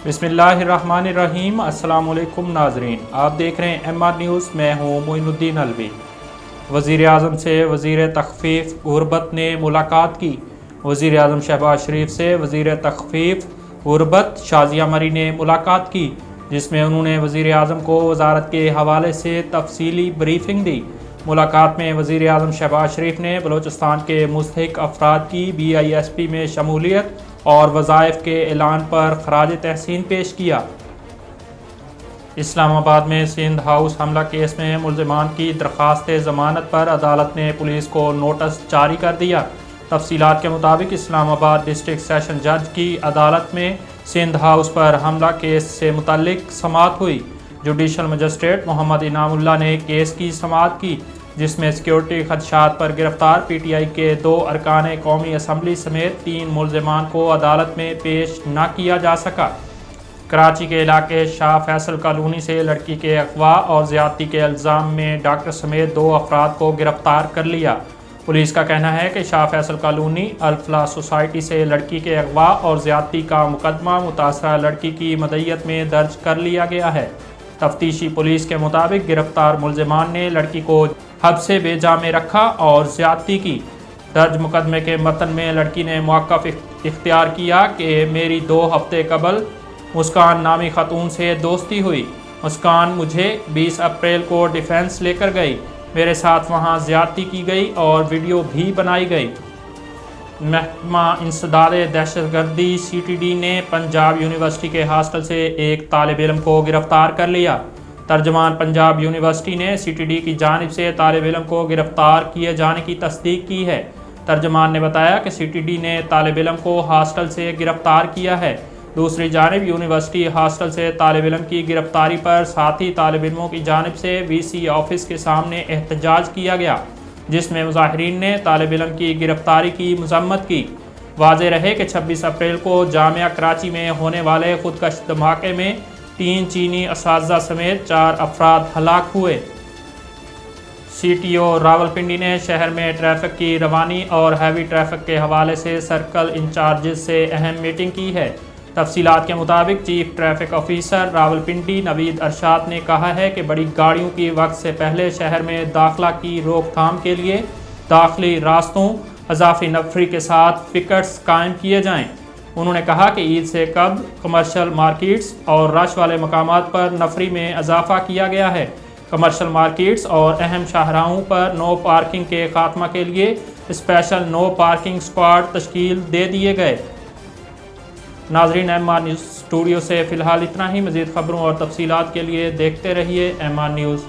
بسم اللہ الرحمن الرحیم۔ السلام علیکم ناظرین، آپ دیکھ رہے ہیں MR نیوز۔ میں ہوں معین الدین الوی۔ وزیر اعظم سے وزیر تخفیف غربت نے ملاقات کی۔ وزیر اعظم شہباز شریف سے وزیر تخفیف غربت شازیہ مری نے ملاقات کی، جس میں انہوں نے وزیر اعظم کو وزارت کے حوالے سے تفصیلی بریفنگ دی۔ ملاقات میں وزیر اعظم شہباز شریف نے بلوچستان کے مستحق افراد کی BISP میں شمولیت اور وظائف کے اعلان پر خراج تحسین پیش کیا۔ اسلام آباد میں سندھ ہاؤس حملہ کیس میں ملزمان کی درخواست ضمانت پر عدالت نے پولیس کو نوٹس جاری کر دیا۔ تفصیلات کے مطابق اسلام آباد ڈسٹرکٹ سیشن جج کی عدالت میں سندھ ہاؤس پر حملہ کیس سے متعلق سماعت ہوئی۔ جوڈیشل مجسٹریٹ محمد انعام اللہ نے کیس کی سماعت کی، جس میں سیکیورٹی خدشات پر گرفتار PTI کے 2 ارکان قومی اسمبلی سمیت 3 ملزمان کو عدالت میں پیش نہ کیا جا سکا۔ کراچی کے علاقے شاہ فیصل کالونی سے لڑکی کے اغوا اور زیادتی کے الزام میں ڈاکٹر سمیت 2 افراد کو گرفتار کر لیا۔ پولیس کا کہنا ہے کہ شاہ فیصل کالونی الفلاح سوسائٹی سے لڑکی کے اغوا اور زیادتی کا مقدمہ متاثرہ لڑکی کی مدعیت میں درج کر لیا گیا ہے۔ تفتیشی پولیس کے مطابق گرفتار ملزمان نے لڑکی کو حبس بے جا میں رکھا اور زیادتی کی۔ درج مقدمے کے متن میں لڑکی نے موقف اختیار کیا کہ میری 2 ہفتے قبل مسکان نامی خاتون سے دوستی ہوئی۔ مسکان مجھے 20 اپریل کو ڈیفینس لے کر گئی، میرے ساتھ وہاں زیادتی کی گئی اور ویڈیو بھی بنائی گئی۔ محکمہ انسداد دہشت گردی CTD نے پنجاب یونیورسٹی کے ہاسٹل سے ایک طالب علم کو گرفتار کر لیا۔ ترجمان پنجاب یونیورسٹی نے CTD کی جانب سے طالب علم کو گرفتار کیے جانے کی تصدیق کی ہے۔ ترجمان نے بتایا کہ CTD نے طالب علم کو ہاسٹل سے گرفتار کیا ہے۔ دوسری جانب یونیورسٹی ہاسٹل سے طالب علم کی گرفتاری پر ساتھی طالب علموں کی جانب سے VC آفس کے سامنے احتجاج کیا گیا، جس میں مظاہرین نے طالب علم کی گرفتاری کی مذمت کی۔ واضح رہے کہ 26 اپریل کو جامعہ کراچی میں ہونے والے خودکش دھماکے میں 3 چینی اساتذہ سمیت 4 افراد ہلاک ہوئے۔ CTO راولپنڈی نے شہر میں ٹریفک کی روانی اور ہیوی ٹریفک کے حوالے سے سرکل انچارجز سے اہم میٹنگ کی ہے۔ تفصیلات کے مطابق چیف ٹریفک آفیسر راولپنڈی نوید ارشاد نے کہا ہے کہ بڑی گاڑیوں کی وقت سے پہلے شہر میں داخلہ کی روک تھام کے لیے داخلی راستوں اضافی نفری کے ساتھ پکٹس قائم کیے جائیں۔ انہوں نے کہا کہ عید سے قبل کمرشل مارکیٹس اور رش والے مقامات پر نفری میں اضافہ کیا گیا ہے۔ کمرشل مارکیٹس اور اہم شاہراہوں پر نو پارکنگ کے خاتمہ کے لیے اسپیشل نو پارکنگ اسکواڈ تشکیل دے دیے گئے۔ ناظرین، MR نیوز اسٹوڈیو سے فی الحال اتنا ہی۔ مزید خبروں اور تفصیلات کے لیے دیکھتے رہیے MR نیوز۔